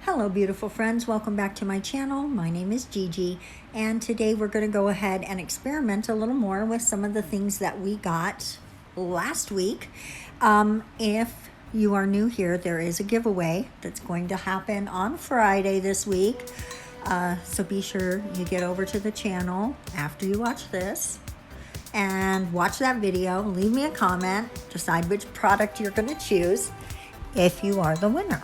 Hello beautiful friends, welcome back to my channel. My name is Gigi, and today we're going to go ahead and experiment a little more with some of the things that we got last week. If you are new here, there is a giveaway that's going to happen on Friday this week. So be sure you get over to the channel after you watch this and watch that video. Leave me a comment, decide which product you're going to choose if you are the winner.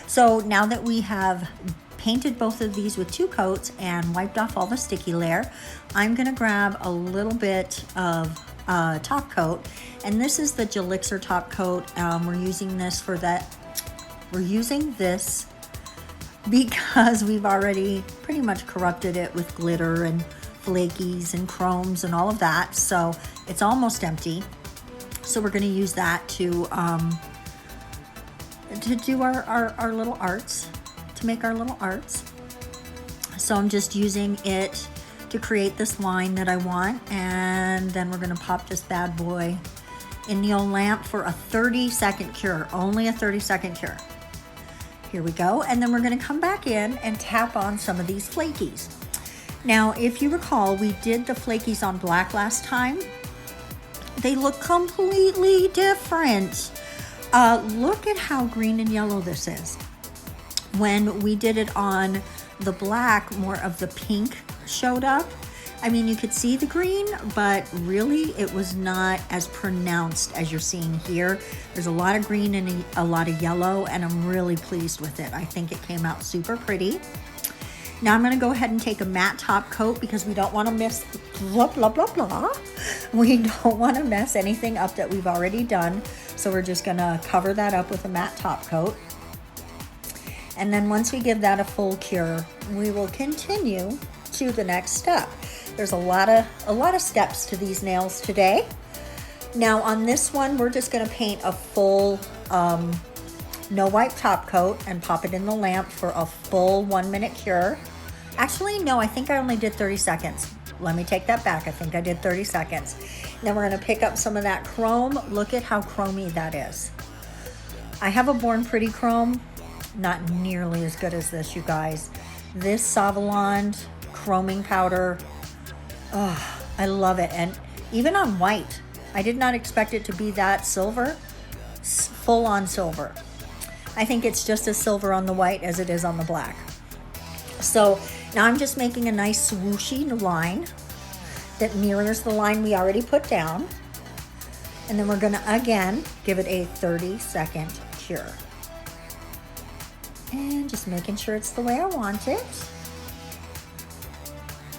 So now that we have painted both of these with 2 coats and wiped off all the sticky layer, I'm going to grab a little bit of top coat, and this is the Gelixir top coat. We're using this for that. We're using this because we've already pretty much corrupted it with glitter and flakies and chromes and all of that, so it's almost empty. So we're going to use that to do our little arts, to make our little arts. So I'm just using it to create this line that I want, and then we're going to pop this bad boy in the old lamp for a 30-second cure, only a 30-second cure. Here we go, and then we're going to come back in and tap on some of these flakies. Now, if you recall, we did the flakies on black last time. They look completely different. Look at how green and yellow this is. When we did it on the black, more of the pink showed up. I mean, you could see the green, but really it was not as pronounced as you're seeing here. There's a lot of green and a lot of yellow, and I'm really pleased with it. I think it came out super pretty. Now I'm going to go ahead and take a matte top coat because we don't want to miss blah, blah, blah, blah. We don't want to mess anything up that we've already done. So we're just going to cover that up with a matte top coat. And then once we give that a full cure, we will continue to the next step. There's a lot of steps to these nails today. Now on this one, we're just going to paint a full no wipe top coat and pop it in the lamp for a full 1-minute cure. Actually, no, I think I only did 30 seconds. Let me take that back. I think I did 30 seconds. Then we're going to pick up some of that chrome. Look at how chromy that is. I have a Born Pretty chrome. Not nearly as good as this, you guys. This Saviland chroming powder, oh, I love it. And even on white, I did not expect it to be that silver, full on silver. I think it's just as silver on the white as it is on the black. So now I'm just making a nice swooshy line that mirrors the line we already put down. And then we're going to, again, give it a 30-second cure. And just making sure it's the way I want it.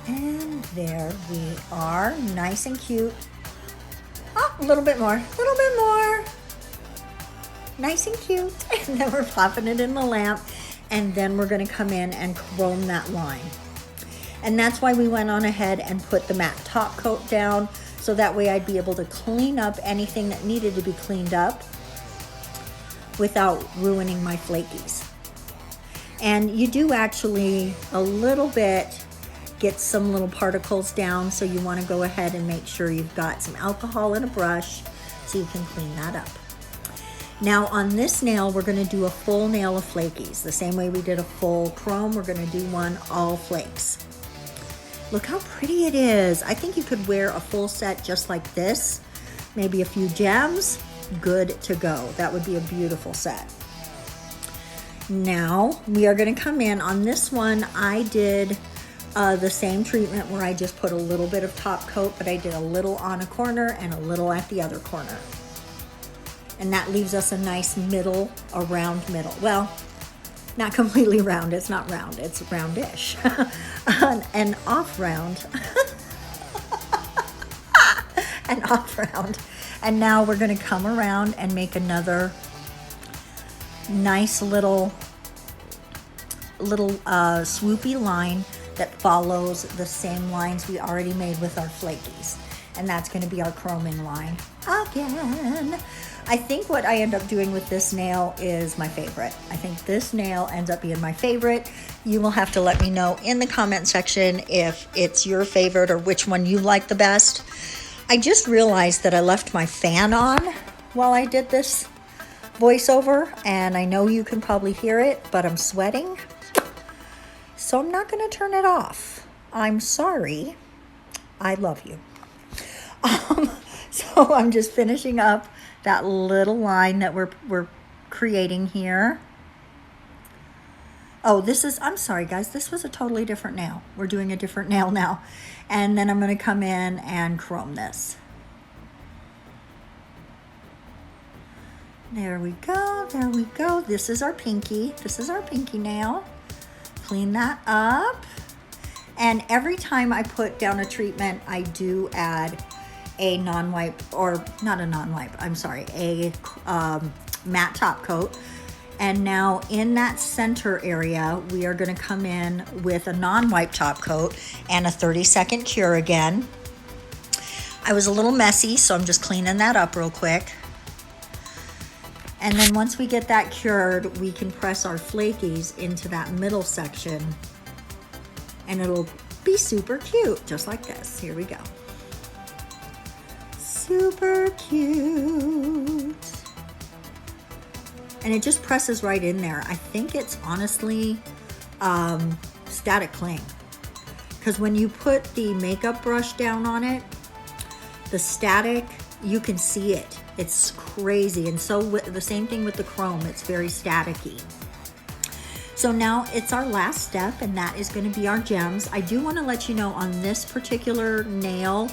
And there we are, nice and cute. Oh, a little bit more, a little bit more. Nice and cute. And then we're popping it in the lamp, and then we're going to come in and chrome that line. And that's why we went on ahead and put the matte top coat down, so that way I'd be able to clean up anything that needed to be cleaned up without ruining my flakies. And you do actually a little bit get some little particles down, so you want to go ahead and make sure you've got some alcohol and a brush so you can clean that up. Now on this nail, we're going to do a full nail of flakies. The same way we did a full chrome, we're going to do one all flakes. Look how pretty it is. I think you could wear a full set just like this. Maybe a few gems, good to go. That would be a beautiful set. Now we are going to come in on this one. I did the same treatment where I just put a little bit of top coat, but I did a little on a corner and a little at the other corner. And that leaves us a nice middle, a round middle. Well, not completely round. It's not round. It's roundish. An off round. An off round. And now we're going to come around and make another nice little swoopy line that follows the same lines we already made with our flakies. And that's going to be our chroming line again. I think what I end up doing with this nail is my favorite. I think this nail ends up being my favorite. You will have to let me know in the comment section if it's your favorite or which one you like the best. I just realized that I left my fan on while I did this voiceover, and I know you can probably hear it, but I'm sweating. So I'm not going to turn it off. I'm sorry. I love you. So I'm just finishing up that little line that we're creating here. Oh, I'm sorry guys, this was a totally different nail. We're doing a different nail now. And then I'm going to come in and chrome this. There we go, there we go. This is our pinky. This is our pinky nail. Clean that up. And every time I put down a treatment, I do add a non-wipe, or not a non-wipe, I'm sorry, a matte top coat. And now in that center area, we are going to come in with a non-wipe top coat and a 30-second cure again. I was a little messy, so I'm just cleaning that up real quick. And then once we get that cured, we can press our flakies into that middle section, and it'll be super cute, just like this. Here we go. Super cute. And it just presses right in there. I think it's honestly static cling, because when you put the makeup brush down on it, the static, you can see it. It's crazy. And so the same thing with the chrome, it's very staticky. So now it's our last step, and that is going to be our gems. I do want to let you know on this particular nail,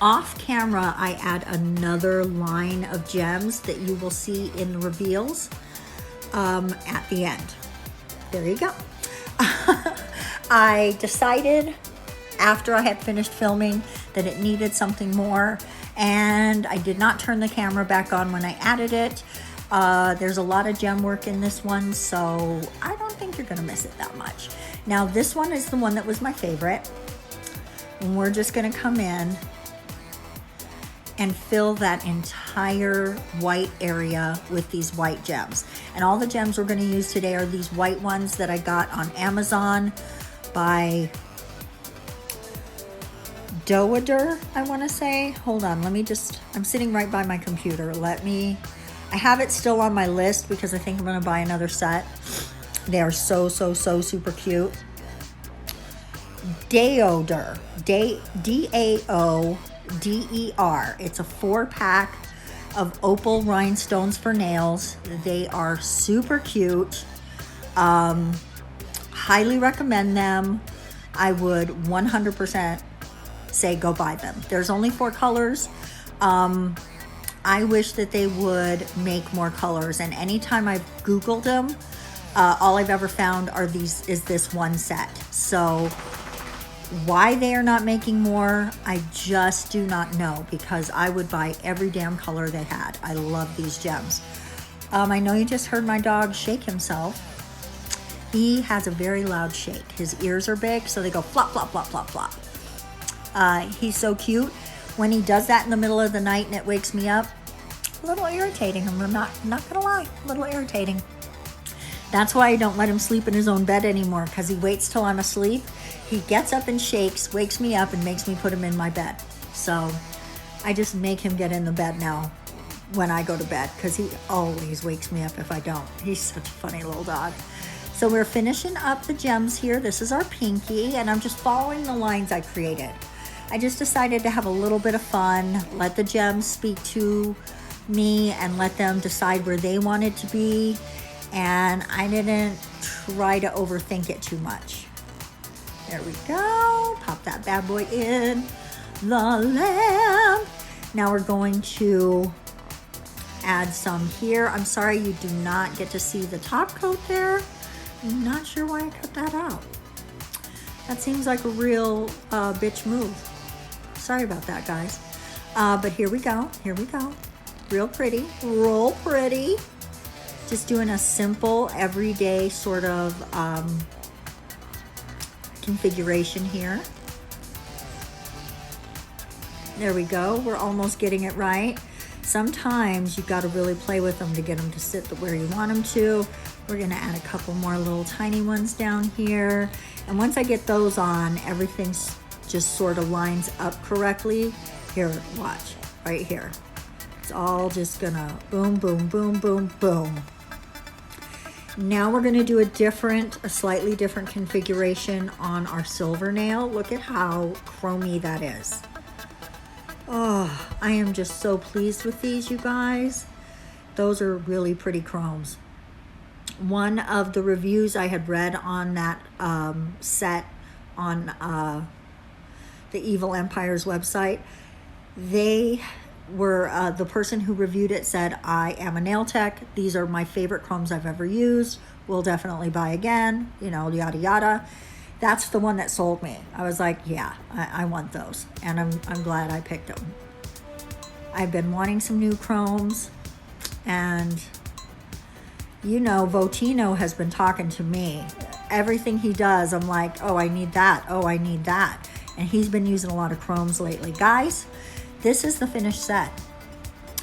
off camera, I add another line of gems that you will see in the reveals at the end. There you go. I decided after I had finished filming that it needed something more, and I did not turn the camera back on when I added it. There's a lot of gem work in this one, so I don't think you're going to miss it that much. Now this one is the one that was my favorite, and we're just going to come in and fill that entire white area with these white gems. And all the gems we're going to use today are these white ones that I got on Amazon by Daoder, I want to say. Hold on, I'm sitting right by my computer. I have it still on my list because I think I'm going to buy another set. They are so super cute. Daoder, D-A-O-D-E-R. It's a 4-pack of opal rhinestones for nails. They are super cute. Highly recommend them. I would 100% say go buy them. There's only 4 colors. I wish that they would make more colors, and anytime I've Googled them, all I've ever found is this one set. So why they are not making more, I just do not know, because I would buy every damn color they had. I love these gems. I know you just heard my dog shake himself. He has a very loud shake. His ears are big, so they go flop, flop, flop, flop, flop. He's so cute. When he does that in the middle of the night and it wakes me up, a little irritating. I'm not gonna lie, a little irritating. That's why I don't let him sleep in his own bed anymore, because he waits till I'm asleep. He gets up and shakes, wakes me up, and makes me put him in my bed. So I just make him get in the bed now when I go to bed, because he always wakes me up if I don't. He's such a funny little dog. So we're finishing up the gems here. This is our pinky, and I'm just following the lines I created. I just decided to have a little bit of fun, let the gems speak to me, and let them decide where they wanted to be. And I didn't try to overthink it too much. There we go. Pop that bad boy in the lamp. Now we're going to add some here. I'm sorry you do not get to see the top coat there. I'm not sure why I cut that out. That seems like a real bitch move. Sorry about that, guys. But here we go. Here we go. Real pretty. Real pretty. Just doing a simple, everyday sort of configuration here. There we go. We're almost getting it right. Sometimes you've got to really play with them to get them to sit where you want them to. We're going to add a couple more little tiny ones down here. And once I get those on, everything just sort of lines up correctly. Here, watch. right here. It's all just gonna boom, boom, boom, boom, boom. Now we're gonna do a slightly different configuration on our silver nail. Look at how chromy that is. Oh, I am just so pleased with these, you guys. Those are really pretty chromes. One of the reviews I had read on that set on the Evil Empire's website, they were, the person who reviewed it said, I am a nail tech. These are my favorite chromes I've ever used. Will definitely buy again, you know, yada, yada. That's the one that sold me. I was like, yeah, I want those. And I'm glad I picked them. I've been wanting some new chromes, and you know, Votino has been talking to me. Everything he does, I'm like, oh, I need that. Oh, I need that. And he's been using a lot of chromes lately. Guys, this is the finished set.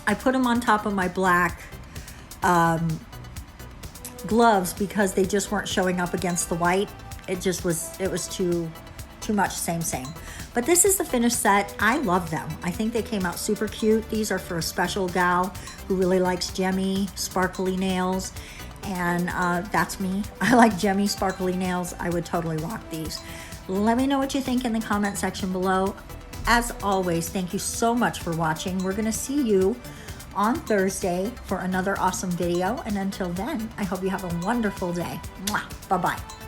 I put them on top of my black gloves because they just weren't showing up against the white. It was too much same. But this is the finished set. I love them. I think they came out super cute. These are for a special gal who really likes gemmy, sparkly nails. And that's me. I like gemmy, sparkly nails. I would totally rock these. Let me know what you think in the comment section below. As always, thank you so much for watching. We're going to see you on Thursday for another awesome video. And until then, I hope you have a wonderful day. Mwah. Bye-bye.